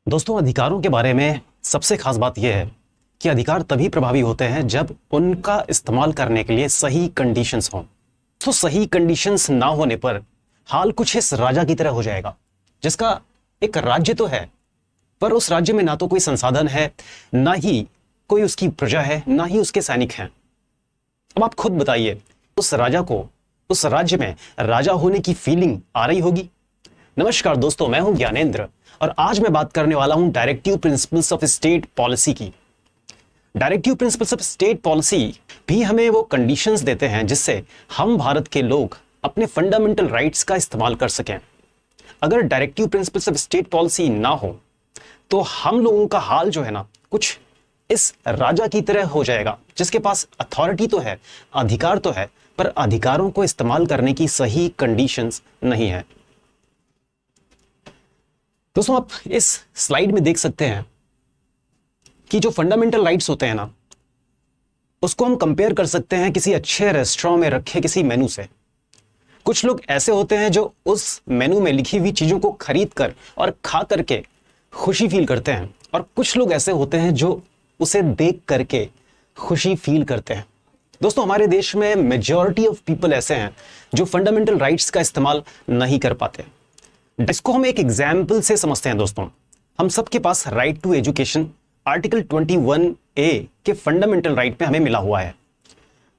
दोस्तों, अधिकारों के बारे में सबसे खास बात यह है कि अधिकार तभी प्रभावी होते हैं जब उनका इस्तेमाल करने के लिए सही कंडीशंस हों। तो सही कंडीशंस ना होने पर हाल कुछ इस राजा की तरह हो जाएगा, जिसका एक राज्य तो है पर उस राज्य में ना तो कोई संसाधन है, ना ही कोई उसकी प्रजा है, ना ही उसके सैनिक हैं। अब आप खुद बताइए, उस राजा को उस राज्य में राजा होने की फीलिंग आ रही होगी? नमस्कार दोस्तों, मैं हूं ज्ञानेंद्र और आज मैं बात करने वाला हूं directive principles of state policy की। Directive principles of state policy भी हमें वो कंडीशंस देते हैं जिससे हम भारत के लोग अपने फंडामेंटल राइट्स का इस्तेमाल कर सकें। अगर directive principles of state policy ना हो तो हम लोगों का हाल जो है ना, कुछ इस राजा की तरह हो जाएगा, जिसके पास अथॉरिटी तो है, अधिकार तो है, पर अधिकारों को इस्तेमाल करने की सही कंडीशंस नहीं है। दोस्तों, आप इस स्लाइड में देख सकते हैं कि जो फंडामेंटल राइट्स होते हैं ना, उसको हम कंपेयर कर सकते हैं किसी अच्छे रेस्टोरेंट में रखे किसी मेनू से। कुछ लोग ऐसे होते हैं जो उस मेनू में लिखी हुई चीजों को खरीद कर और खा करके खुशी फील करते हैं, और कुछ लोग ऐसे होते हैं जो उसे देख करके खुशी फील करते हैं। दोस्तों, हमारे देश में मेजॉरिटी ऑफ पीपल ऐसे हैं जो फंडामेंटल राइट्स का इस्तेमाल नहीं कर पाते। इसको हम एक एग्जाम्पल से समझते हैं। दोस्तों, हम सबके पास right to education article 21A के फंडामेंटल राइट में हमें मिला हुआ है।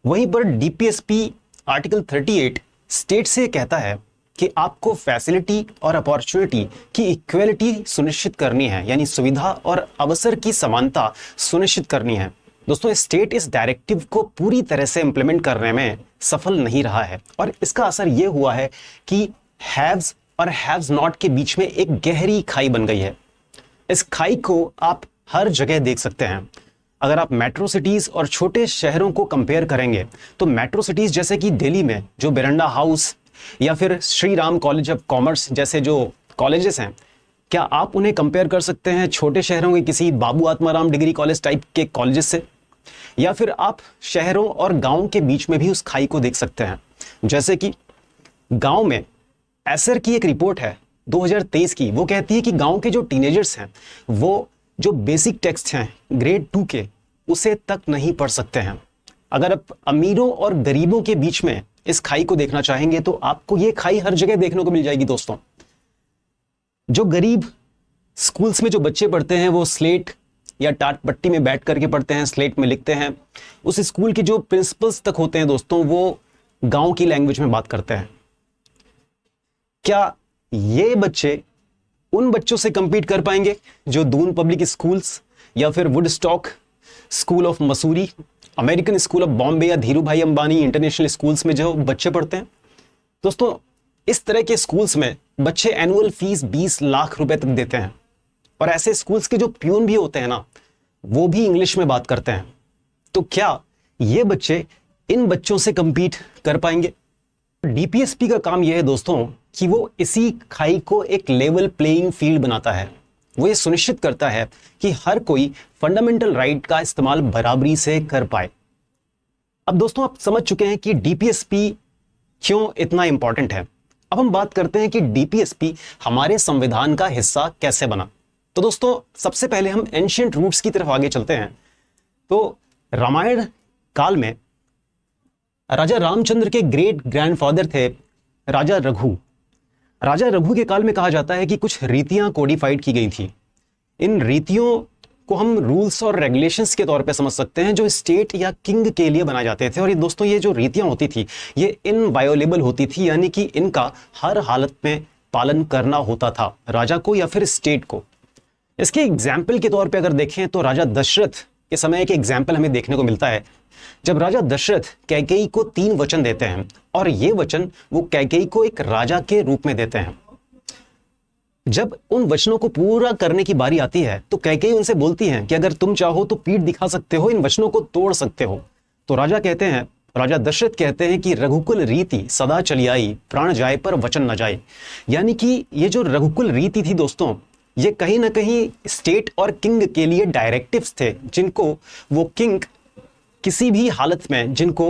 वहीं पर डीपीएसपी आर्टिकल 38 स्टेट से कहता है कि आपको फैसिलिटी और अपॉर्चुनिटी की इक्वलिटी सुनिश्चित करनी है, यानी सुविधा और अवसर की समानता सुनिश्चित करनी है। दोस्तों, स्टेट इस डायरेक्टिव को पूरी तरह से इंप्लीमेंट करने में सफल नहीं रहा है, और इसका असर यह हुआ है कि हैव्स और हैव्स नॉट के बीच में एक गहरी खाई बन गई है। इस खाई को आप हर जगह देख सकते हैं। अगर आप मेट्रो सिटीज और छोटे शहरों को कंपेयर करेंगे तो मेट्रो सिटीज जैसे कि दिल्ली में जो बेरंडा हाउस या फिर Shri Ram college of commerce जैसे जो कॉलेजेस हैं, क्या आप उन्हें कंपेयर कर सकते हैं छोटे शहरों के किसी बाबू आत्माराम डिग्री कॉलेज टाइप के कॉलेजेस से? या फिर आप शहरों और गांव के बीच में भी उस खाई को देख सकते हैं। जैसे कि गांव में एसर की एक रिपोर्ट है 2023 की, वो कहती है कि गांव के जो टीनेजर्स हैं वो जो बेसिक टेक्स्ट हैं ग्रेड 2 के, उसे तक नहीं पढ़ सकते हैं। अगर आप अमीरों और गरीबों के बीच में इस खाई को देखना चाहेंगे तो आपको ये खाई हर जगह देखने को मिल जाएगी। दोस्तों, जो गरीब स्कूल्स में जो बच्चे पढ़ते हैं वो स्लेट या टाट पट्टी में बैठ करके पढ़ते हैं, स्लेट में लिखते हैं। उस स्कूल के जो प्रिंसिपल्स तक होते हैं दोस्तों, वो गांव की लैंग्वेज में बात करते हैं। क्या ये बच्चे उन बच्चों से कंपीट कर पाएंगे जो दून पब्लिक स्कूल्स या फिर Woodstock school of Mussoorie, American school of Bombay या धीरू भाई अंबानी इंटरनेशनल स्कूल्स में जो बच्चे पढ़ते हैं? दोस्तों, इस तरह के स्कूल्स में बच्चे एनुअल फीस 20 लाख रुपए तक देते हैं, और ऐसे स्कूल्स के जो प्यून भी होते हैं ना, वो भी इंग्लिश में बात करते हैं। तो क्या ये बच्चे इन बच्चों से कंपीट कर पाएंगे? डीपीएसपी का काम यह है दोस्तों कि वो इसी खाई को एक लेवल प्लेइंग फील्ड बनाता है। वो ये सुनिश्चित करता है कि हर कोई फंडामेंटल राइट का इस्तेमाल बराबरी से कर पाए। अब दोस्तों, आप समझ चुके हैं कि डीपीएसपी क्यों इतना इंपॉर्टेंट है। अब हम बात करते हैं कि डीपीएसपी हमारे संविधान का हिस्सा कैसे बना। तो दोस्तों, सबसे पहले हम एंशिएंट रूट्स की तरफ आगे चलते हैं। तो रामायण काल में राजा रामचंद्र के ग्रेट ग्रैंडफादर थे राजा रघु। राजा रघु के काल में कहा जाता है कि कुछ रीतियां कोडिफाइड की गई थी। इन रीतियों को हम रूल्स और रेगुलेशंस के तौर पे समझ सकते हैं जो स्टेट या किंग के लिए बनाए जाते थे। और ये दोस्तों, ये जो रीतियां होती थी ये इनवायोलेबल होती थी, यानी कि इनका हर हालत में पालन करना होता था राजा को या फिर स्टेट को। इसके एग्जाम्पल के तौर पर अगर देखें तो राजा दशरथ के समय एक एग्जाम्पल हमें देखने को मिलता है, जब राजा दशरथ कैकेयी को 3 वचन देते हैं, और ये वचन वो कैकेयी को एक राजा के रूप में देते हैं। जब उन वचनों को पूरा करने की बारी आती है तो कैकेयी उनसे बोलती हैं कि अगर तुम चाहो तो पीठ दिखा सकते हो, इन वचनों को तोड़ सकते हो। तो राजा दशरथ कहते हैं कि रघुकुल रीति सदा चली आई, प्राण जाए पर वचन न जाए। यानी कि ये जो रघुकुल रीति थी दोस्तों, ये कहीं ना कहीं स्टेट और किंग के लिए डायरेक्टिव्स थे, जिनको वो किंग किसी भी हालत में जिनको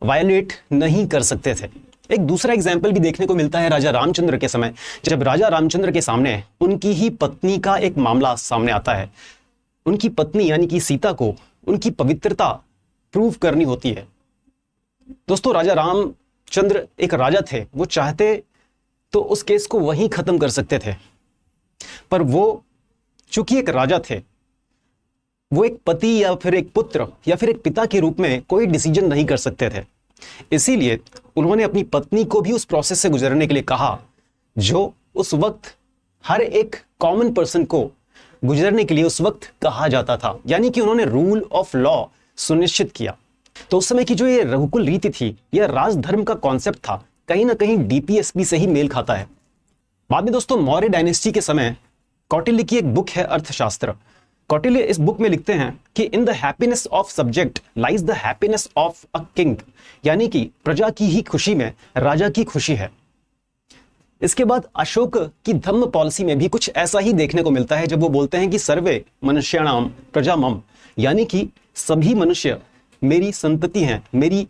वायलेट नहीं कर सकते थे। एक दूसरा एग्जाम्पल भी देखने को मिलता है राजा रामचंद्र के समय, जब राजा रामचंद्र के सामने उनकी ही पत्नी का एक मामला सामने आता है। उनकी पत्नी यानी कि सीता को उनकी पवित्रता प्रूव करनी होती है। दोस्तों, राजा रामचंद्र एक राजा थे, वो चाहते तो उस केस को वहीं खत्म कर सकते थे, पर वो चूंकि एक राजा थे, वो एक पति या फिर एक पुत्र या फिर एक पिता के रूप में कोई डिसीजन नहीं कर सकते थे। इसीलिए उन्होंने अपनी पत्नी को भी उस प्रोसेस से गुजरने के लिए कहा जो उस वक्त हर एक कॉमन पर्सन को गुजरने के लिए उस वक्त कहा जाता था, यानी कि उन्होंने रूल ऑफ लॉ सुनिश्चित किया। तो उस समय की जो ये रघुकुल रीति थी, यह राजधर्म का कॉन्सेप्ट था, कहीं ना कहीं डीपीएसपी से ही मेल खाता है। बाद में दोस्तों, मौर्य डायनेस्टी के समय कौटिल्य की एक बुक है अर्थशास्त्र। कौटिल्य इस बुक में लिखते हैं कि in the happiness of subject lies the happiness of a king, यानी कि प्रजा की ही खुशी में राजा की खुशी है। इसके बाद अशोक की धम्म पॉलिसी में भी कुछ ऐसा ही देखने को मिलता है, जब वो बोलते हैं कि सर्वे मनुष्याणाम प्रजा मम, यानी कि सभी मनुष्य मेरी संतति हैं, मेरी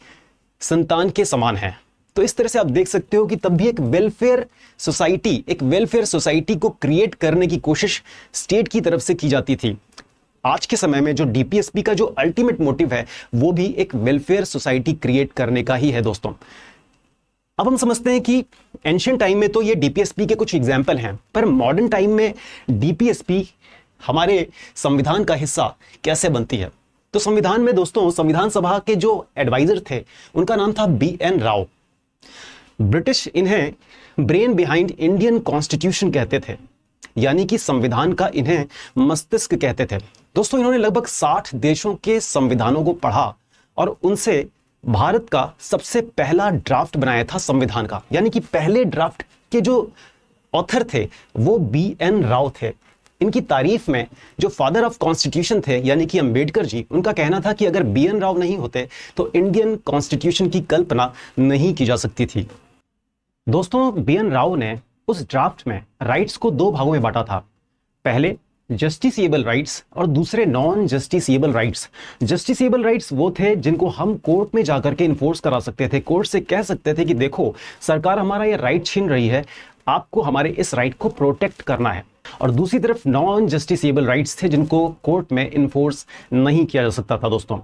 संतान के समान हैं। तो इस तरह से आप देख सकते हो कि तब भी एक वेलफेयर सोसाइटी को क्रिएट करने की कोशिश स्टेट की तरफ से की जाती थी। आज के समय में जो डीपीएसपी का जो अल्टीमेट मोटिव है, वो भी एक वेलफेयर सोसाइटी क्रिएट करने का ही है। दोस्तों, अब हम समझते हैं कि एंशिएंट टाइम में तो ये डीपीएसपी के कुछ एग्जाम्पल हैं, पर मॉडर्न टाइम में डीपीएसपी हमारे संविधान का हिस्सा कैसे बनती है। तो संविधान में दोस्तों, संविधान सभा के जो एडवाइजर थे उनका नाम था BN राव। ब्रिटिश इन्हें ब्रेन बिहाइंड इंडियन कॉन्स्टिट्यूशन कहते थे, यानी कि संविधान का इन्हें मस्तिष्क कहते थे। दोस्तों, इन्होंने लगभग 60 देशों के संविधानों को पढ़ा और उनसे भारत का सबसे पहला ड्राफ्ट बनाया था संविधान का, यानी कि पहले ड्राफ्ट के जो ऑथर थे वो BN राव थे। इनकी तारीफ में जो फादर ऑफ कॉन्स्टिट्यूशन थे यानी कि अंबेडकर जी, उनका कहना था कि अगर BN राव नहीं होते तो इंडियन कॉन्स्टिट्यूशन की कल्पना नहीं की जा सकती थी। दोस्तों, BN राव ने उस ड्राफ्ट में राइट्स को 2 भागों में बांटा था। पहले जस्टिसिएबल राइट्स और दूसरे non justiciable rights. Justiciable rights वो थे जिनको हम कोर्ट में जाकर के इन्फोर्स करा सकते थे, कोर्ट से कह सकते थे कि देखो सरकार हमारा ये राइट छीन रही है, आपको हमारे इस राइट को प्रोटेक्ट करना है। और दूसरी तरफ नॉन जस्टिसिएबल राइट्स थे जिनको कोर्ट में इन्फोर्स नहीं किया जा सकता था। दोस्तों,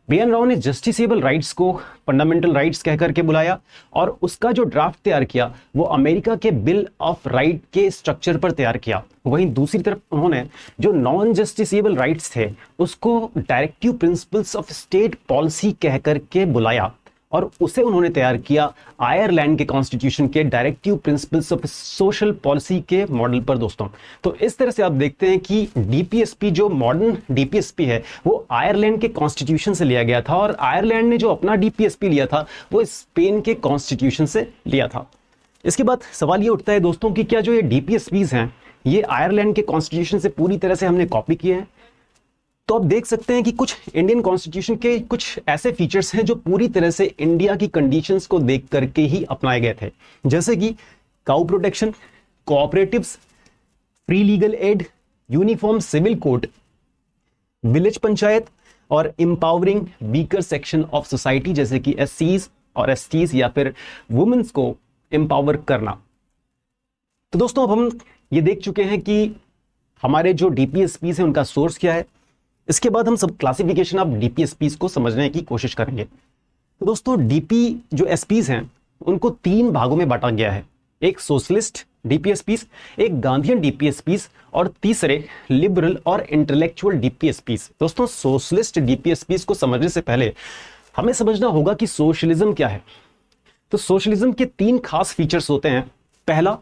BN राव ने जस्टिसिएबल राइट्स को फंडामेंटल राइट्स कहकर के बुलाया और उसका जो ड्राफ्ट तैयार किया वो अमेरिका के बिल ऑफ राइट के स्ट्रक्चर पर तैयार किया। वहीं दूसरी तरफ उन्होंने जो नॉन जस्टिसिएबल राइट्स थे उसको directive principles of state policy कहकर के बुलाया और उसे उन्होंने तैयार किया आयरलैंड के कॉन्स्टिट्यूशन के directive principles of social policy के मॉडल पर। दोस्तों, तो इस तरह से आप देखते हैं कि डीपीएसपी जो मॉडर्न डीपीएसपी है वो आयरलैंड के कॉन्स्टिट्यूशन से लिया गया था और आयरलैंड ने जो अपना डीपीएसपी लिया था वो स्पेन के कॉन्स्टिट्यूशन से लिया था। इसके बाद सवाल ये उठता है दोस्तों कि क्या जो ये डीपीएसपीज हैं ये आयरलैंड के कॉन्स्टिट्यूशन से पूरी तरह से हमने कॉपी किए हैं। तो आप देख सकते हैं कि कुछ इंडियन कॉन्स्टिट्यूशन के कुछ ऐसे फीचर्स हैं जो पूरी तरह से इंडिया की कंडीशंस को देख करके ही अपनाए गए थे, जैसे कि cow protection, cooperatives, free legal aid, uniform civil code, village panchayat और empowering weaker section of society जैसे कि SCs और STs या फिर वुमेन्स को एम्पावर करना। तो दोस्तों, अब हम ये देख चुके हैं कि हमारे जो डीपीएसपीज हैं उनका सोर्स क्या है। इसके बाद हम सब क्लासिफिकेशन ऑफ डीपीएसपीज को समझने की कोशिश करेंगे। तो दोस्तों, डीपी जो एसपीज हैं उनको 3 भागों में बांटा गया है, एक सोशलिस्ट डीपीएसपीज, एक गांधीयन डीपीएसपीज और तीसरे लिबरल और इंटेलेक्चुअल डीपीएसपीज। दोस्तों, सोशलिस्ट डीपीएसपीज को समझने से पहले हमें समझना होगा कि सोशलिज्म क्या है। तो सोशलिज्म के 3 खास फीचर्स होते हैं। पहला,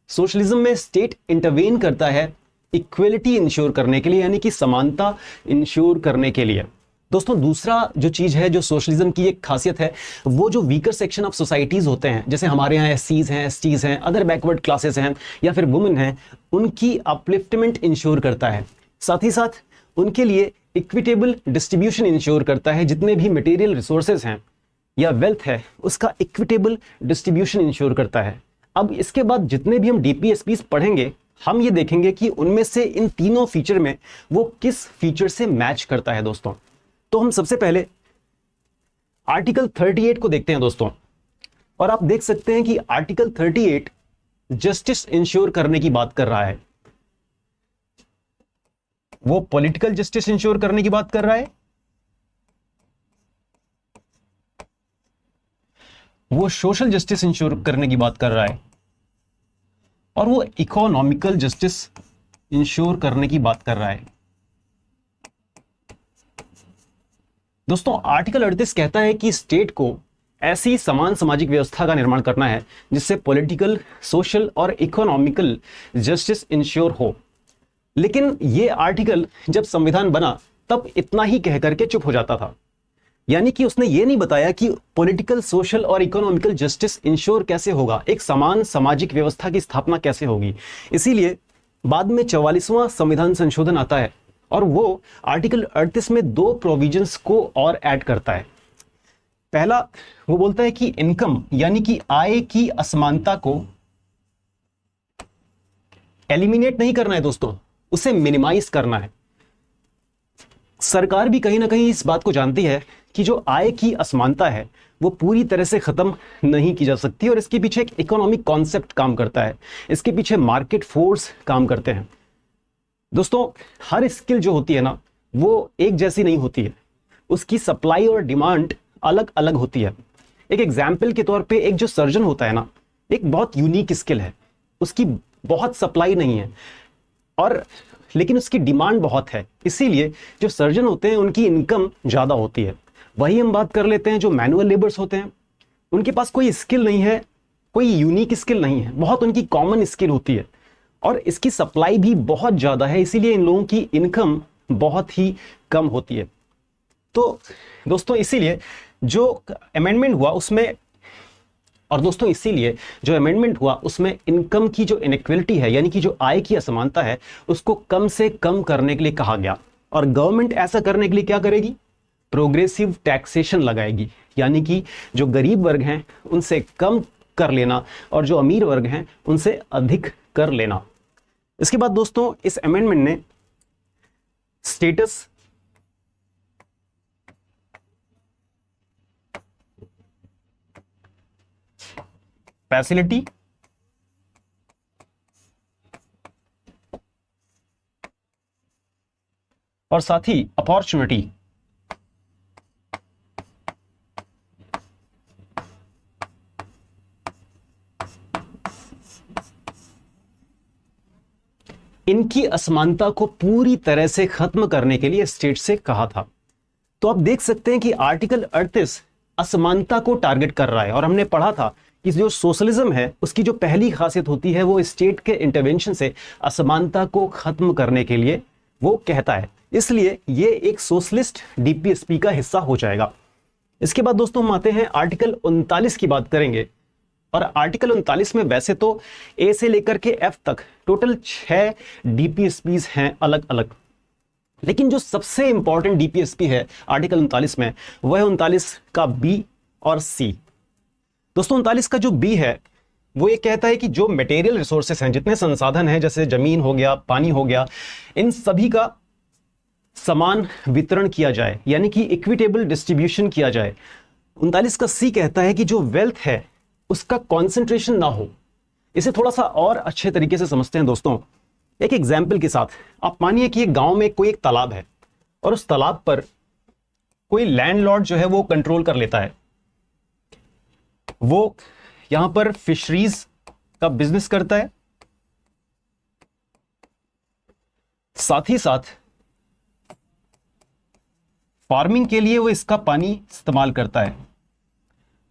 सोशलिज्म में स्टेट इंटरवेन करता है इक्वलिटी इंश्योर करने के लिए, यानी कि समानता इंश्योर करने के लिए। दोस्तों, दूसरा जो चीज है जो सोशलिज्म की एक खासियत है वो जो वीकर सेक्शन ऑफ सोसाइटीज होते हैं, जैसे हमारे यहाँ SCs हैं, STs हैं, अदर बैकवर्ड क्लासेस हैं या फिर वुमेन हैं, उनकी अपलिफ्टमेंट इंश्योर करता है। साथ ही साथ उनके लिए इक्विटेबल डिस्ट्रीब्यूशन इंश्योर करता है, जितने भी मटेरियल रिसोर्सेज हैं या वेल्थ है उसका इक्विटेबल डिस्ट्रीब्यूशन इंश्योर करता है। अब इसके बाद जितने भी हम डीपीएसपीज पढ़ेंगे हम ये देखेंगे कि उनमें से इन तीनों फीचर में वो किस फीचर से मैच करता है। दोस्तों, तो हम सबसे पहले आर्टिकल 38 को देखते हैं। दोस्तों, और आप देख सकते हैं कि आर्टिकल 38 जस्टिस इंश्योर करने की बात कर रहा है। वो पॉलिटिकल जस्टिस इंश्योर करने की बात कर रहा है, वो सोशल जस्टिस इंश्योर करने की बात कर रहा है, और वो इकोनॉमिकल जस्टिस इंश्योर करने की बात कर रहा है। दोस्तों आर्टिकल 38 कहता है कि स्टेट को ऐसी समान सामाजिक व्यवस्था का निर्माण करना है जिससे पॉलिटिकल, सोशल और इकोनॉमिकल जस्टिस इंश्योर हो। लेकिन यह आर्टिकल जब संविधान बना तब इतना ही कह करके चुप हो जाता था, यानी कि उसने यह नहीं बताया कि पॉलिटिकल, सोशल और इकोनॉमिकल जस्टिस इंश्योर कैसे होगा, एक समान सामाजिक व्यवस्था की स्थापना कैसे होगी। इसीलिए बाद में 44वां संविधान संशोधन आता है और वो आर्टिकल 38 में 2 प्रोविजंस को और ऐड करता है। पहला, वो बोलता है कि इनकम यानी कि आय की असमानता को एलिमिनेट नहीं करना है दोस्तों, उसे मिनिमाइज करना है। सरकार भी कहीं ना कहीं इस बात को जानती है कि जो आय की असमानता है वो पूरी तरह से खत्म नहीं की जा सकती, और इसके पीछे एक इकोनॉमिक कॉन्सेप्ट काम करता है, इसके पीछे मार्केट फोर्स काम करते हैं। दोस्तों हर स्किल जो होती है ना वो एक जैसी नहीं होती है, उसकी सप्लाई और डिमांड अलग अलग होती है। एक एग्जाम्पल के तौर पे एक जो सर्जन होता है ना, एक बहुत यूनिक स्किल है, उसकी बहुत सप्लाई नहीं है और लेकिन उसकी डिमांड बहुत है, इसीलिए जो सर्जन होते हैं उनकी इनकम ज़्यादा होती है। वही हम बात कर लेते हैं जो मैनुअल लेबर्स होते हैं, उनके पास कोई स्किल नहीं है, कोई यूनिक स्किल नहीं है, बहुत उनकी कॉमन स्किल होती है और इसकी सप्लाई भी बहुत ज़्यादा है, इसीलिए इन लोगों की इनकम बहुत ही कम होती है। तो दोस्तों इसीलिए जो अमेंडमेंट हुआ उसमें उसमें इनकम की जो इनइक्वलिटी है यानी कि जो आय की असमानता है उसको कम से कम करने के लिए कहा गया। और गवर्नमेंट ऐसा करने के लिए क्या करेगी? प्रोग्रेसिव टैक्सेशन लगाएगी, यानी कि जो गरीब वर्ग हैं उनसे कम कर लेना और जो अमीर वर्ग हैं उनसे अधिक कर लेना। इसके बाद दोस्तों इस अमेंडमेंट ने स्टेटस, फैसिलिटी और साथ ही अपॉर्चुनिटी इनकी असमानता को पूरी तरह से खत्म करने के लिए स्टेट से कहा था। तो आप देख सकते हैं कि आर्टिकल 38 असमानता को टारगेट कर रहा है और हमने पढ़ा था कि जो सोशलिज्म है उसकी जो पहली खासियत होती है वो स्टेट के इंटरवेंशन से असमानता को खत्म करने के लिए वो कहता है, इसलिए ये एक सोशलिस्ट डीपीएसपी का हिस्सा हो जाएगा। इसके बाद दोस्तों हम आते हैं आर्टिकल 39 की बात करेंगे और आर्टिकल 39 में वैसे तो ए से लेकर के एफ तक टोटल 6 डीपीएसपीज हैं अलग अलग, लेकिन जो सबसे इंपॉर्टेंट डीपीएसपी है आर्टिकल 39 में वह 39 का बी और सी। दोस्तों 39 का जो बी है वो ये कहता है कि जो मटेरियल रिसोर्सेस हैं, जितने संसाधन हैं जैसे जमीन हो गया, पानी हो गया, इन सभी का समान वितरण किया जाए, यानी कि इक्विटेबल डिस्ट्रीब्यूशन किया जाए। 39 का सी कहता है कि जो वेल्थ है उसका कॉन्सेंट्रेशन ना हो। इसे थोड़ा सा और अच्छे तरीके से समझते हैं दोस्तों, एक एग्जाम्पल के साथ। आप मानिए कि एक गांव में कोई एक तालाब है और उस तालाब पर कोई लैंडलॉर्ड जो है वो कंट्रोल कर लेता है, वो यहां पर फिशरीज का बिजनेस करता है, साथ ही साथ फार्मिंग के लिए वो इसका पानी इस्तेमाल करता है।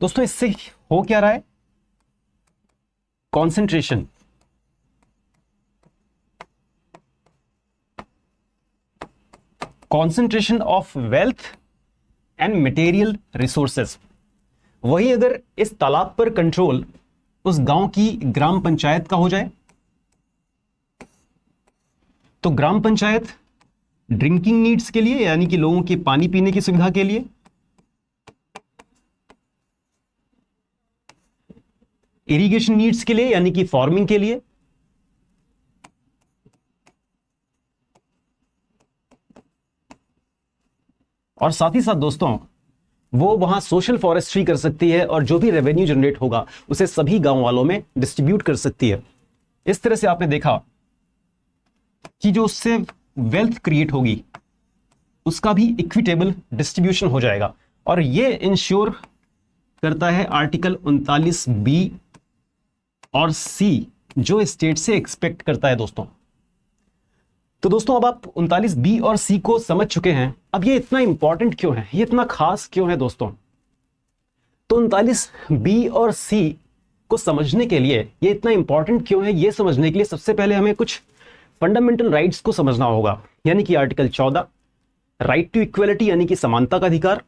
दोस्तों इससे हो क्या रहा है? Concentration. Concentration of wealth and material resources. वही अगर इस तालाब पर कंट्रोल उस गांव की ग्राम पंचायत का हो जाए तो ग्राम पंचायत ड्रिंकिंग नीड्स के लिए यानी कि लोगों के पानी पीने की सुविधा के लिए, इरिगेशन नीड्स के लिए यानी कि फार्मिंग के लिए, और साथ ही साथ दोस्तों वो वहां सोशल फॉरेस्ट्री कर सकती है और जो भी रेवेन्यू जनरेट होगा उसे सभी गांव वालों में डिस्ट्रीब्यूट कर सकती है। इस तरह से आपने देखा कि जो उससे वेल्थ क्रिएट होगी उसका भी इक्विटेबल डिस्ट्रीब्यूशन हो जाएगा। और ये इंश्योर करता है आर्टिकल 39B और C जो स्टेट से एक्सपेक्ट करता है दोस्तों। तो दोस्तों अब आप 39B और C को समझ चुके हैं। अब ये इतना इंपॉर्टेंट क्यों है, ये इतना खास क्यों है दोस्तों? तो 39B और C को समझने के लिए, ये इतना इंपॉर्टेंट क्यों है ये समझने के लिए सबसे पहले हमें कुछ फंडामेंटल राइट्स को समझना होगा। यानी कि आर्टिकल 14 राइट टू इक्वलिटी यानी कि समानता का अधिकार,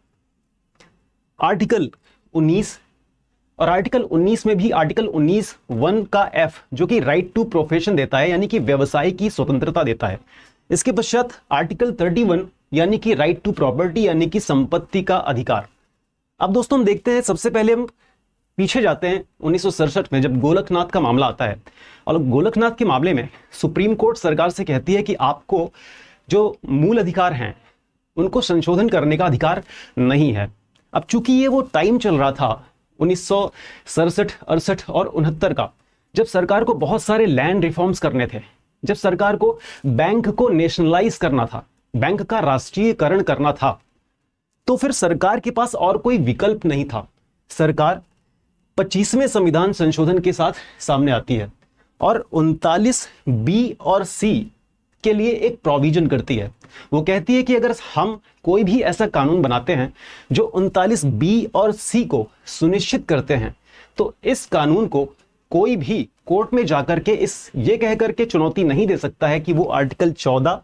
आर्टिकल 19 और आर्टिकल 19 में भी आर्टिकल 19(1) का F जो कि राइट टू प्रोफेशन देता है यानी कि व्यवसाय की स्वतंत्रता देता है। इसके पश्चात आर्टिकल 31 यानी कि राइट टू प्रॉपर्टी यानी कि संपत्ति का अधिकार। अब दोस्तों हम देखते हैं, सबसे पहले हम पीछे जाते हैं 1967 में जब गोलकनाथ का मामला आता है। और गोलकनाथ के मामले में सुप्रीम कोर्ट सरकार से कहती है कि आपको जो मूल अधिकार हैं उनको संशोधन करने का अधिकार नहीं है। अब चूंकि ये वो टाइम चल रहा था 1967, 68 और 69 का, जब सरकार को बहुत सारे लैंड रिफॉर्म्स करने थे, जब सरकार को बैंक को नेशनलाइज करना था, बैंक का राष्ट्रीयकरण करना था, तो फिर सरकार के पास और कोई विकल्प नहीं था। सरकार 25वें संविधान संशोधन के साथ सामने आती है और 39B और C के लिए एक प्रोविजन करती है। वो कहती है कि अगर हम कोई भी ऐसा कानून बनाते हैं जो 39B और C को सुनिश्चित करते हैं, तो इस कानून को कोई भी कोर्ट में जाकर के ये कह करके चुनौती नहीं दे सकता है कि वो आर्टिकल 14,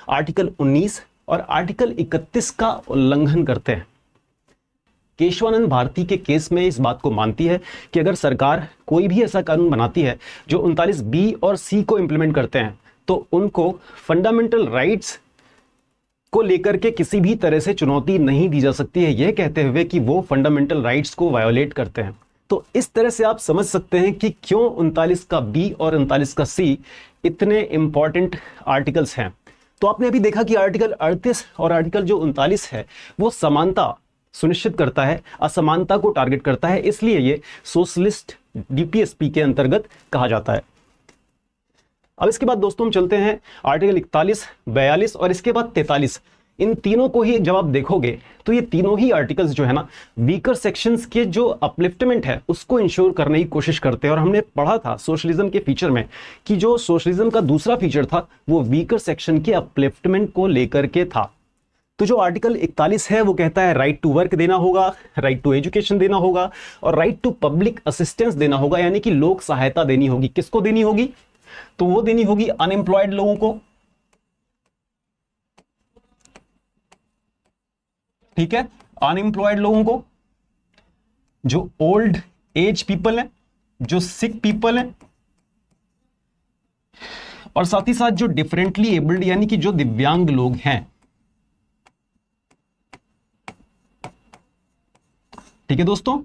आर्टिकल 19 और आर्टिकल 31 का उल्लंघन करते हैं। केशवानंद भारती के केस में इस बात को मानती है कि अगर सरकार कोई भी ऐसा कानून बनाती है जो 39B और C को इंप्लीमेंट करते हैं, तो उनको फंडामेंटल राइट्स को लेकर के किसी भी तरह से चुनौती नहीं दी जा सकती है, यह कहते हुए कि वो फंडामेंटल राइट्स को वायोलेट करते हैं। तो इस तरह से आप समझ सकते हैं कि क्यों 39 का B और 39 का C इतने इंपॉर्टेंट आर्टिकल्स हैं। तो आपने अभी देखा कि आर्टिकल 38 और आर्टिकल जो 39 है वो समानता सुनिश्चित करता है, असमानता को टारगेट करता है, इसलिए ये सोशलिस्ट DPSP के अंतर्गत कहा जाता है। अब इसके बाद दोस्तों हम चलते हैं आर्टिकल 41, 42 और इसके बाद 43। इन तीनों को ही जब आप देखोगे तो ये तीनों ही आर्टिकल्स जो है ना, वीकर सेक्शंस के जो अपलिफ्टमेंट है उसको इंश्योर करने की कोशिश करते हैं। और हमने पढ़ा था सोशलिज्म के फीचर में कि जो सोशलिज्म का दूसरा फीचर था वो वीकर सेक्शन के अपलिफ्टमेंट को लेकर के था। तो जो आर्टिकल 41 है वो कहता है राइट टू वर्क देना होगा, राइट टू एजुकेशन देना होगा और राइट टू पब्लिक असिस्टेंस देना होगा, यानी कि लोक सहायता देनी होगी। किसको देनी होगी? तो वो देनी होगी अनएम्प्लॉयड लोगों को, ठीक है, अनएम्प्लॉयड लोगों को, जो ओल्ड एज पीपल हैं, जो सिक पीपल हैं, और साथ ही साथ जो डिफरेंटली एबल्ड यानी कि जो दिव्यांग लोग हैं। ठीक है दोस्तों,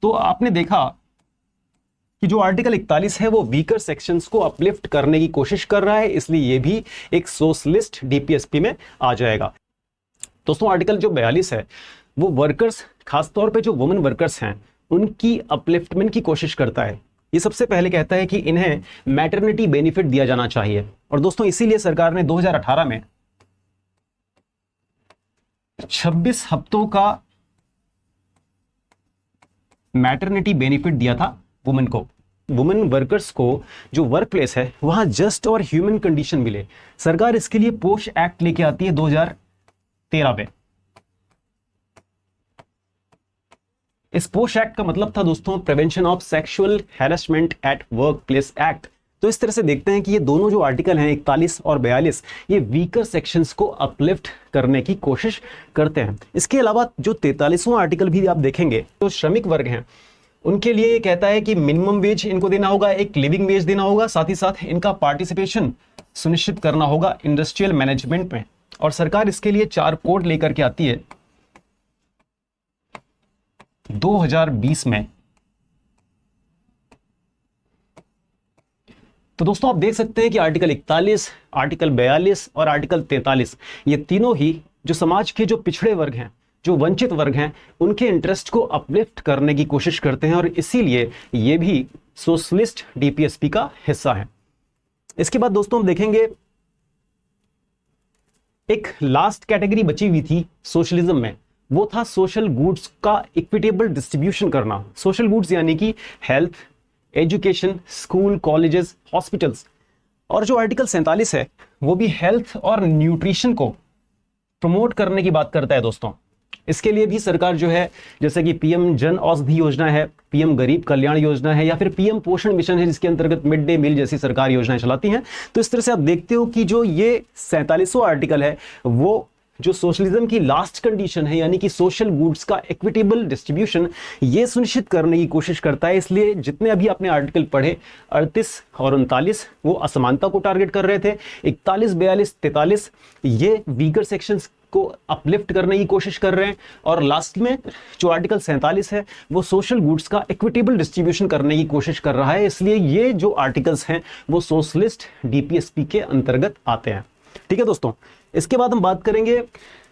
तो आपने देखा कि जो आर्टिकल 41 है वो वीकर सेक्शंस को अपलिफ्ट करने की कोशिश कर रहा है, इसलिए ये भी एक सोशलिस्ट DPSP में आ जाएगा। दोस्तों आर्टिकल जो 42 है वो वर्कर्स, खासतौर पे जो वुमेन वर्कर्स हैं उनकी अपलिफ्टमेंट की कोशिश करता है। ये सबसे पहले कहता है कि इन्हें मैटरनिटी बेनिफिट दिया जाना चाहिए। और दोस्तों इसीलिए सरकार ने 2018 में 26 हफ्तों का मैटरनिटी बेनिफिट दिया था वुमेन को, वुमेन वर्कर्स को जो वर्क प्लेस है वहां जस्ट और ह्यूमन कंडीशन मिले। सरकार इसके लिए पोश एक्ट लेके आती है 2013 में। इस पोश एक्ट का मतलब था दोस्तों prevention of sexual harassment at work place act. तो इस तरह से देखते हैं कि ये दोनों जो आर्टिकल हैं 41 और 42 ये वीकर सेक्शंस को अपलिफ्ट करने की कोशिश करते हैं। इसके अलावा जो 43वां आर्टिकल भी आप देखेंगे, जो श्रमिक वर्ग हैं उनके लिए ये कहता है कि मिनिमम वेज इनको देना होगा, एक लिविंग वेज देना होगा, साथ ही साथ इनका पार्टिसिपेशन सुनिश्चित करना होगा इंडस्ट्रियल मैनेजमेंट में। और सरकार इसके लिए 4 कोड लेकर के आती है 2020 में। तो दोस्तों आप देख सकते हैं कि आर्टिकल 41, आर्टिकल 42 और आर्टिकल 43 ये तीनों ही जो समाज के जो पिछड़े वर्ग हैं जो वंचित वर्ग हैं उनके इंटरेस्ट को अपलिफ्ट करने की कोशिश करते हैं, और इसीलिए ये भी सोशलिस्ट डीपीएसपी का हिस्सा है। इसके बाद दोस्तों हम देखेंगे एक लास्ट कैटेगरी बची हुई थी सोशलिज्म में, वो था सोशल गुड्स का इक्विटेबल डिस्ट्रीब्यूशन करना। सोशल गुड्स यानी कि health, education, school, colleges, hospitals. और जो आर्टिकल 47 है वो भी हेल्थ और न्यूट्रिशन को प्रमोट करने की बात करता है दोस्तों। इसके लिए भी सरकार जो है, जैसे कि पीएम जन औषधि योजना है, पीएम गरीब कल्याण योजना है, या फिर पीएम पोषण मिशन है, जिसके अंतर्गत मिड डे मील जैसी सरकार योजनाएं चलाती हैं। तो इस तरह से आप देखते हो कि जो ये 47वां आर्टिकल है वो जो सोशलिज्म की लास्ट कंडीशन है, यानी कि सोशल गुड्स का इक्विटेबल डिस्ट्रीब्यूशन, ये सुनिश्चित करने की कोशिश करता है। इसलिए जितने अभी आपने आर्टिकल पढ़े 38 और 39 वो असमानता को टारगेट कर रहे थे, 41, 42, 43 ये वीकर सेक्शंस को अपलिफ्ट करने की कोशिश कर रहे हैं, और लास्ट में जो आर्टिकल 47 है वो सोशल गुड्स का इक्विटेबल डिस्ट्रीब्यूशन करने की कोशिश कर रहा है। इसलिए ये जो आर्टिकल्स हैं वो सोशलिस्ट डीपीएसपी के अंतर्गत आते हैं। ठीक है दोस्तों, इसके बाद हम बात करेंगे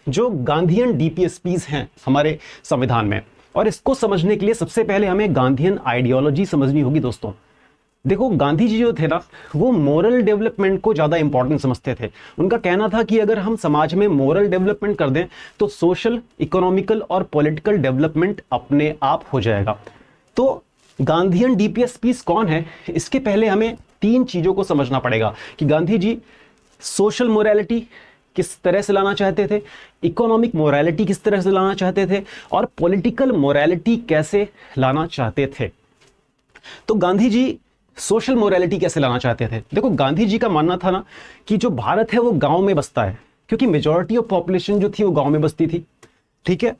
जो गांधीयन डीपीएसपीज हैं हमारे संविधान में, और इसको समझने के लिए सबसे पहले हमें गांधीयन आइडियोलॉजी समझनी होगी दोस्तों। देखो, गांधी जी जो थे ना वो मोरल डेवलपमेंट को ज्यादा इंपॉर्टेंट समझते थे। उनका कहना था कि अगर हम समाज में मोरल डेवलपमेंट कर दें तो सोशल, इकोनॉमिकल और पॉलिटिकल डेवलपमेंट अपने आप हो जाएगा। तो गांधीयन डीपीएसपीज कौन है, इसके पहले हमें 3 चीजों को समझना पड़ेगा कि गांधी जी सोशल मोरालिटी किस तरह से लाना चाहते थे, इकोनॉमिक मोरालिटी किस तरह से लाना चाहते थे, और पॉलिटिकल मोरालिटी कैसे लाना चाहते थे। तो गांधी जी सोशल मोरालिटी कैसे लाना चाहते थे? देखो, गांधी जी का मानना था ना कि जो भारत है वो गांव में बसता है, क्योंकि मेजॉरिटी ऑफ पॉपुलेशन जो थी वो गांव में बसती थी। ठीक है,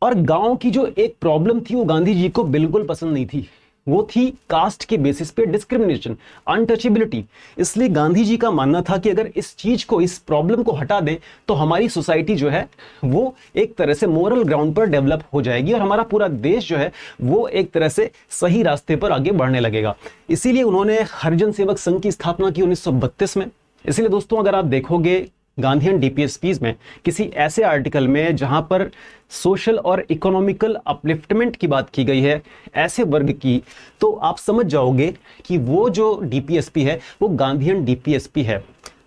और गांव की जो एक प्रॉब्लम थी वो गांधी जी को बिल्कुल पसंद नहीं थी, वो थी कास्ट के बेसिस पे डिस्क्रिमिनेशन, अनटचेबिलिटी। इसलिए गांधी जी का मानना था कि अगर इस चीज को, इस प्रॉब्लम को हटा दें तो हमारी सोसाइटी जो है वो एक तरह से मोरल ग्राउंड पर डेवलप हो जाएगी, और हमारा पूरा देश जो है वो एक तरह से सही रास्ते पर आगे बढ़ने लगेगा। इसीलिए उन्होंने हरिजन सेवक संघ की स्थापना की 1932 में। इसलिए दोस्तों, अगर आप देखोगे गांधीयन डीपीएसपीज में किसी ऐसे आर्टिकल में जहां पर सोशल और इकोनॉमिकल अपलिफ्टमेंट की बात की गई है ऐसे वर्ग की, तो आप समझ जाओगे कि वो जो डीपीएसपी है वो गांधीयन डीपीएसपी है।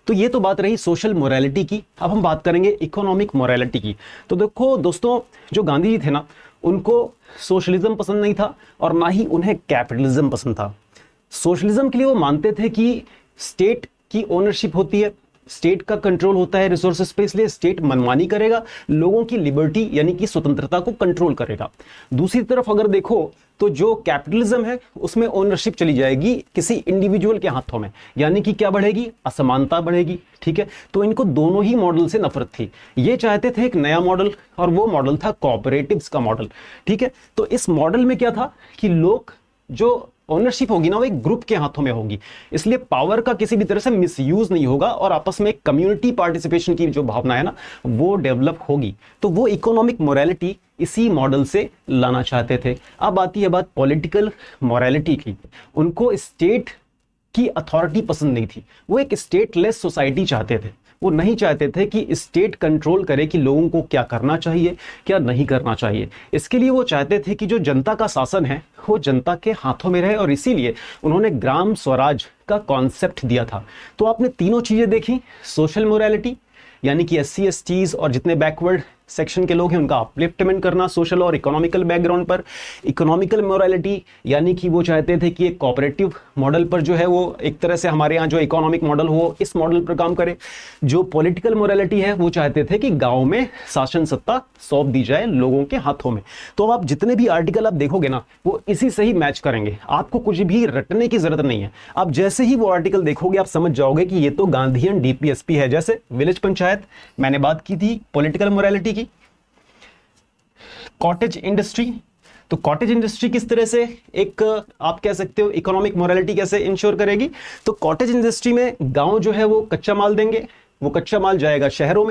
तो ये तो बात रही सोशल मोरालिटी की। अब हम बात करेंगे इकोनॉमिक मोरालिटी की। तो देखो दोस्तों, जो गांधी जी थे ना उनको सोशलिज्म पसंद नहीं था और ना ही उन्हें कैपिटलिज्म पसंद था। सोशलिज्म के लिए वो मानते थे कि स्टेट की ओनरशिप होती है, स्टेट का कंट्रोल होता है रिसोर्सेज पे, इसलिए स्टेट मनमानी करेगा, लोगों की लिबर्टी यानी कि स्वतंत्रता को कंट्रोल करेगा। दूसरी तरफ अगर देखो तो जो कैपिटलिज्म है उसमें ओनरशिप चली जाएगी किसी इंडिविजुअल के हाथों में, यानी कि क्या बढ़ेगी, असमानता बढ़ेगी। ठीक है, तो इनको दोनों ही मॉडल से नफरत थी। ये चाहते थे एक नया मॉडल, और वो मॉडल था कोऑपरेटिव्स का मॉडल। ठीक है, तो इस मॉडल में क्या था कि लोग जो ओनरशिप होगी ना वो एक ग्रुप के हाथों में होगी, इसलिए पावर का किसी भी तरह से मिसयूज नहीं होगा, और आपस में कम्युनिटी पार्टिसिपेशन की जो भावना है ना वो डेवलप होगी। तो वो इकोनॉमिक मोरालिटी इसी मॉडल से लाना चाहते थे। अब आती है बात पॉलिटिकल मोरालिटी की। उनको स्टेट की अथॉरिटी पसंद नहीं थी, वो एक स्टेटलेस सोसाइटी चाहते थे। वो नहीं चाहते थे कि स्टेट कंट्रोल करे कि लोगों को क्या करना चाहिए, क्या नहीं करना चाहिए। इसके लिए वो चाहते थे कि जो जनता का शासन है वो जनता के हाथों में रहे, और इसीलिए उन्होंने ग्राम स्वराज का कॉन्सेप्ट दिया था। तो आपने तीनों चीजें देखी, सोशल मोरालिटी यानी कि SC STs और जितने बैकवर्ड सेक्शन के लोग हैं उनका अपलिफ्टमेंट करना सोशल और इकोनॉमिकल बैकग्राउंड पर, इकोनॉमिकल मोरालिटी यानी कि वो चाहते थे कि एक कोऑपरेटिव मॉडल पर जो है वो एक तरह से हमारे यहाँ जो इकोनॉमिक मॉडल हो इस मॉडल पर काम करे। जो पॉलिटिकल मोरालिटी है वो चाहते थे कि गांव में शासन सत्ता सौंप दी जाए लोगों के हाथों में। तो अब आप जितने भी आर्टिकल आप देखोगे ना वो इसी से ही मैच करेंगे, आपको कुछ भी रटने की जरूरत नहीं है। आप जैसे ही वो आर्टिकल देखोगे आप समझ जाओगे कि ये तो गांधीयन डीपीएसपी है। जैसे विलेज पंचायत मैंने बात की थी पॉलिटिकल मोरालिटी की, कॉटेज इंडस्ट्री, तो कॉटेज इंडस्ट्री किस तरह से एक आप कह सकते हो इकोनॉमिक मोरालिटी कैसे इंश्योर करेगी। तो कॉटेज इंडस्ट्री में गांव जो है वो कच्चा माल देंगे, वो कच्चा माल जाएगा शहरों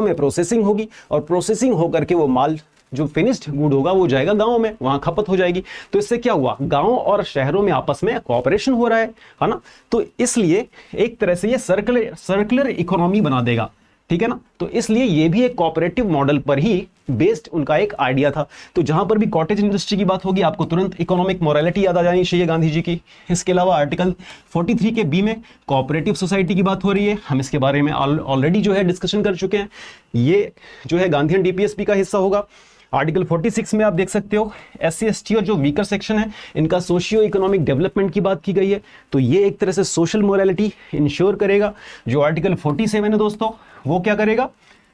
में प्रोसेसिंग होगी, और प्रोसेसिंग होकर के वो माल जो फिनिश्ड गुड होगा वो जाएगा गांव में, वहां खपत हो जाएगी। तो इससे क्या हुआ, गांव और शहरों में आपस में कोऑपरेशन हो रहा है ना। तो इसलिए एक तरह से ये सर्कुलर इकोनॉमी बना देगा। ठीक है ना। तो इसलिए ये भी एक कोऑपरेटिव मॉडल पर ही बेस्ड उनका एक आइडिया था। तो जहां पर भी कॉटेज इंडस्ट्री की बात होगी आपको तुरंत इकोनॉमिक मोरालिटी याद आ जानी चाहिए गांधी जी की। इसके अलावा आर्टिकल 43 के बी में कोऑपरेटिव सोसाइटी की बात हो रही है, हम इसके बारे में ऑलरेडी जो है डिस्कशन कर चुके हैं। ये जो है गांधीयन डीपीएसपी का हिस्सा होगा। आर्टिकल 46 में आप देख सकते हो SC/ST और जो वीकर सेक्शन है इनका सोशियो इकोनॉमिक डेवलपमेंट की बात की गई है। तो ये एक तरह से सोशल मोरालिटी इंश्योर करेगा। जो आर्टिकल 47 है दोस्तों वो क्या करेगा,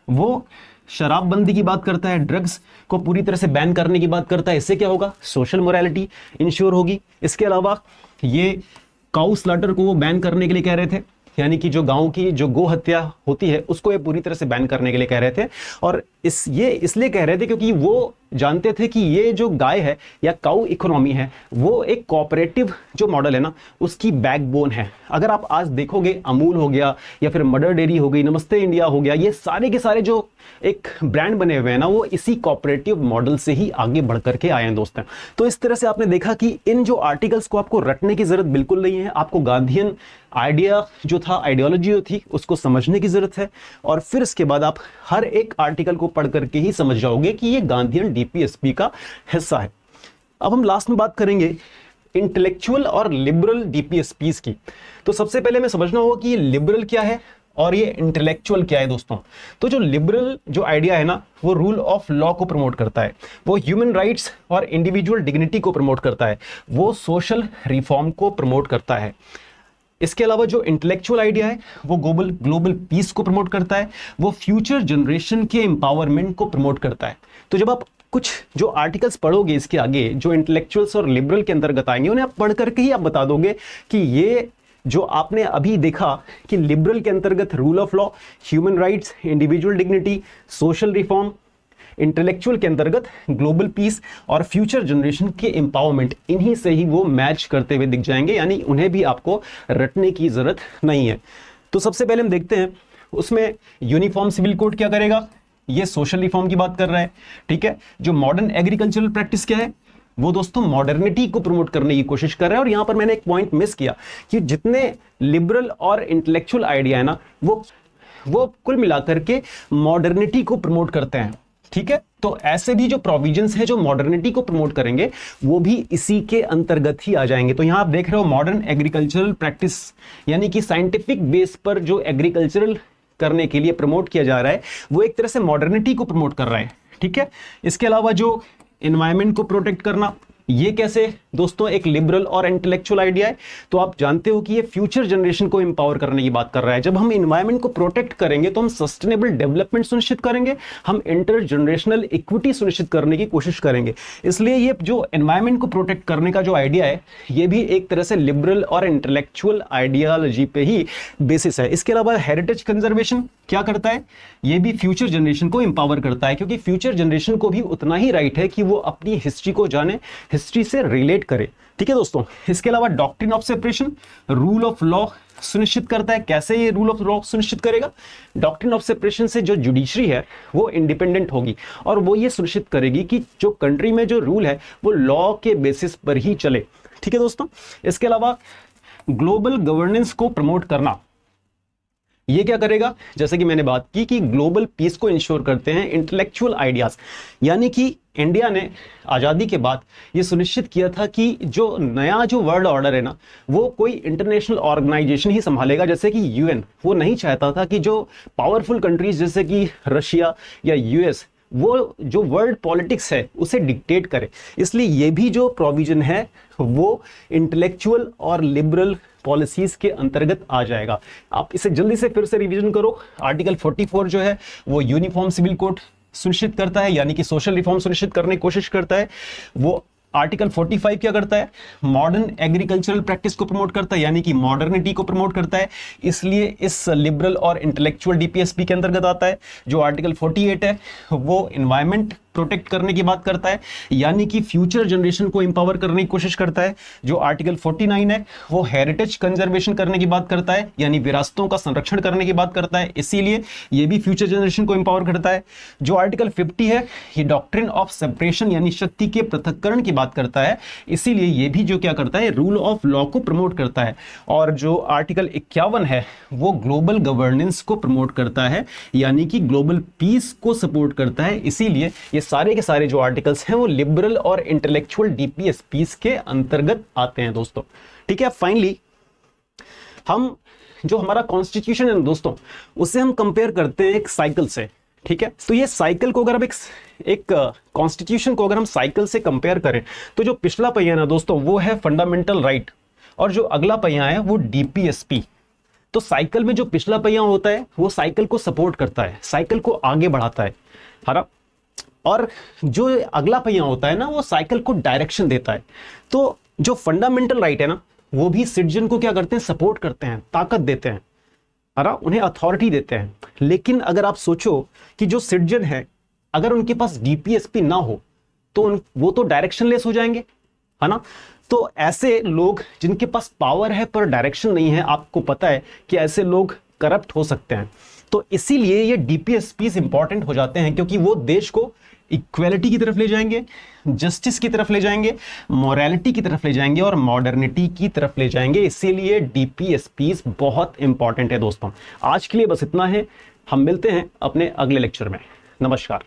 वो शराबबंदी की बात करता है, ड्रग्स को पूरी तरह से बैन करने की बात करता है। इससे क्या होगा, सोशल मोरालिटी इंश्योर होगी। इसके अलावा ये काउ स्लॉटर को वो बैन करने के लिए कह रहे थे, यानी कि जो गांव की जो गो हत्या होती है उसको ये पूरी तरह से बैन करने के लिए कह रहे थे। और ये इसलिए कह रहे थे क्योंकि वो जानते थे कि ये जो गाय है या काउ इकोनॉमी है वो एक कोऑपरेटिव जो मॉडल है ना उसकी बैकबोन है। अगर आप आज देखोगे अमूल हो गया या फिर मदर डेयरी हो गई, नमस्ते इंडिया हो गया, ये सारे के सारे जो एक ब्रांड बने हुए हैं ना वो इसी कोऑपरेटिव मॉडल से ही आगे बढ़ करके आए हैं दोस्तों। तो इस तरह से आपने देखा कि इन जो आर्टिकल्स को आपको रटने की जरूरत बिल्कुल नहीं है, आपको गांधीयन आइडिया जो था, आइडियोलॉजी जो थी उसको समझने की जरूरत है। और फिर इसके बाद आप हर एक आर्टिकल को पढ़ करके ही समझ जाओगे कि ये गांधीयन डीपीएसपी का हिस्सा है। अब हम लास्ट में बात करेंगे इंटेलेक्चुअल और लिबरल डीपीएसपीज की। तो सबसे पहले हमें समझना होगा कि ये लिबरल क्या है और ये इंटेलेक्चुअल क्या है दोस्तों। तो जो लिबरल जो आइडिया है ना वो रूल ऑफ लॉ को प्रमोट करता है, वो ह्यूमन राइट्स और इंडिविजुअल डिग्निटी को प्रमोट करता है, वो सोशल रिफॉर्म को प्रमोट करता है। इसके अलावा जो इंटेलेक्चुअल आइडिया है वो ग्लोबल पीस को प्रमोट करता है, वो फ्यूचर जनरेशन के एम्पावरमेंट को प्रमोट करता है। तो जब आप कुछ जो आर्टिकल्स पढ़ोगे इसके आगे जो इंटेलेक्चुअल्स और लिबरल के अंतर्गत आएंगे उन्हें आप पढ़ करके ही आप बता दोगे कि ये जो आपने अभी देखा कि लिबरल के अंतर्गत rule of law, human rights, individual dignity, social reform, intellectual के अंतर्गत ग्लोबल पीस और फ्यूचर जनरेशन के एम्पावरमेंट, इन्हीं से ही वो मैच करते हुए दिख जाएंगे, यानी उन्हें भी आपको रटने की जरूरत नहीं है। तो सबसे पहले हम देखते हैं उसमें यूनिफॉर्म सिविल कोड क्या करेगा, ये सोशल रिफॉर्म की बात कर रहा है, ठीक है। जो मॉडर्न एग्रीकल्चरल प्रैक्टिस क्या है, वो दोस्तों मॉडर्निटी को प्रमोट करने की कोशिश कर रहा है। और यहां पर मैंने एक पॉइंट मिस किया कि जितने लिबरल और इंटेलेक्चुअल आइडिया है ना वो कुल मिलाकर के मॉडर्निटी को प्रमोट करते हैं, ठीक है। तो ऐसे भी जो प्रोविजंस है जो मॉडर्निटी को प्रमोट करेंगे वो भी इसी के अंतर्गत ही आ जाएंगे। तो यहां आप देख रहे हो मॉडर्न एग्रीकल्चरल प्रैक्टिस, यानी कि साइंटिफिक बेस पर जो एग्रीकल्चरल करने के लिए प्रमोट किया जा रहा है वो एक तरह से मॉडर्निटी को प्रमोट कर रहा है, ठीक है। इसके अलावा जो एनवायरनमेंट को प्रोटेक्ट करना, ये कैसे दोस्तों एक लिबरल और इंटेलेक्चुअल आइडिया है। तो आप जानते हो कि ये फ्यूचर जनरेशन को एम्पावर करने की बात कर रहा है। जब हम एनवायरनमेंट को प्रोटेक्ट करेंगे तो हम सस्टेनेबल डेवलपमेंट सुनिश्चित करेंगे, हम इंटर जनरेशनल इक्विटी सुनिश्चित करने की कोशिश करेंगे। इसलिए ये जो एनवायरनमेंट को प्रोटेक्ट करने का जो आइडिया है ये भी एक तरह से लिबरल और इंटेलेक्चुअल आइडियोलॉजी पे ही बेसिस है। इसके अलावा हेरिटेज कंजर्वेशन क्या करता है, ये भी फ्यूचर जनरेशन को एम्पावर करता है, क्योंकि फ्यूचर जनरेशन को भी उतना ही राइट है कि वो अपनी हिस्ट्री को जाने, हिस्ट्री से रिलेट करे, ठीक है दोस्तों। इसके अलावा doctrine of separation rule of law सुनिश्चित करता है। कैसे ये रूल ऑफ लॉ सुनिश्चित करेगा, डॉक्ट्रिन ऑफ सेपरेशन से जो जुडिशरी है वो इंडिपेंडेंट होगी और वो ये सुनिश्चित करेगी कि जो कंट्री में जो रूल है वो लॉ के बेसिस पर ही चले, ठीक है दोस्तों। इसके अलावा ग्लोबल गवर्नेंस को प्रमोट करना, ये क्या करेगा, जैसे कि मैंने बात की कि ग्लोबल पीस को इंश्योर करते हैं इंटेलेक्चुअल आइडियाज, यानी कि इंडिया ने आज़ादी के बाद ये सुनिश्चित किया था कि जो नया जो वर्ल्ड ऑर्डर है ना वो कोई इंटरनेशनल ऑर्गेनाइजेशन ही संभालेगा, जैसे कि यूएन। वो नहीं चाहता था कि जो पावरफुल कंट्रीज जैसे कि रशिया या यूएस वो जो वर्ल्ड पॉलिटिक्स है उसे डिक्टेट करे। इसलिए ये भी जो प्रोविजन है वो इंटेलेक्चुअल और लिबरल पॉलिसीज के अंतर्गत आ जाएगा। आप इसे जल्दी से फिर से रिवीजन करो। आर्टिकल 44 जो है वो यूनिफॉर्म सिविल कोड सुनिश्चित करता है, यानी कि सोशल रिफॉर्म सुनिश्चित करने की कोशिश करता है। वो आर्टिकल 45 क्या करता है, मॉडर्न एग्रीकल्चरल प्रैक्टिस को प्रमोट करता है, यानी कि मॉडर्निटी को प्रमोट करता है, इसलिए इस लिबरल और इंटेलेक्चुअल डीपीएसपी के अंतर्गत आता है। जो आर्टिकल 48 है वो एनवायरनमेंट प्रोटेक्ट करने की बात करता है, यानी कि फ्यूचर जनरेशन को एम्पावर करने की कोशिश करता है। जो आर्टिकल 49 है वो हेरिटेज कंजर्वेशन करने की बात करता है, यानी विरासतों का संरक्षण करने की बात करता है, इसीलिए ये भी फ्यूचर जनरेशन को एम्पावर करता है। जो आर्टिकल 50 है ये डॉक्ट्रिन ऑफ सेपरेशन यानी शक्ति के पृथक्करण की बात करता है, इसीलिए ये भी जो क्या करता है, रूल ऑफ लॉ को प्रमोट करता है। और जो आर्टिकल 51 है वो ग्लोबल गवर्नेंस को प्रमोट करता है, यानी कि ग्लोबल पीस को सपोर्ट करता है। इसीलिए ये सारे के सारे जो आर्टिकल्स हैं वो लिबरल और इंटेलेक्चुअल डीपीएसपीस के अंतर्गत आते हैं दोस्तों। ठीक है, फाइनली हम जो हमारा कॉन्स्टिट्यूशन है दोस्तों उसे हम कंपेयर करते हैं एक साइकिल से। ठीक है, तो ये साइकिल को अगर हम एक कॉन्स्टिट्यूशन को अगर हम साइकिल से कंपेयर करें तो जो पिछला पहिया ना दोस्तों वो है फंडामेंटल राइट और जो अगला पहिया है वो डीपीएसपी। तो साइकिल में जो पिछला पहिया होता है वो साइकिल को सपोर्ट करता है, साइकिल को आगे बढ़ाता है ना, और जो अगला पहिया होता है ना वो साइकिल को डायरेक्शन देता है। तो जो फंडामेंटल राइट है ना वो भी सिटीजन को क्या करते हैं, सपोर्ट करते हैं, ताकत देते हैं, है ना, उन्हें अथॉरिटी देते हैं। लेकिन अगर आप सोचो कि जो सिटीजन है अगर उनके पास डीपीएसपी ना हो तो वो तो डायरेक्शनलेस हो जाएंगे, है ना। तो ऐसे लोग जिनके पास पावर है पर डायरेक्शन नहीं है, आपको पता है कि ऐसे लोग करप्ट हो सकते हैं। तो इसीलिए ये डीपीएसपीस इंपॉर्टेंट हो जाते हैं क्योंकि वो देश को इक्वेलिटी की तरफ ले जाएंगे, जस्टिस की तरफ ले जाएंगे, मोरालिटी की तरफ ले जाएंगे और मॉडर्निटी की तरफ ले जाएंगे। इसीलिए डीपीएसपीस बहुत इंपॉर्टेंट है दोस्तों। आज के लिए बस इतना है, हम मिलते हैं अपने अगले लेक्चर में। नमस्कार।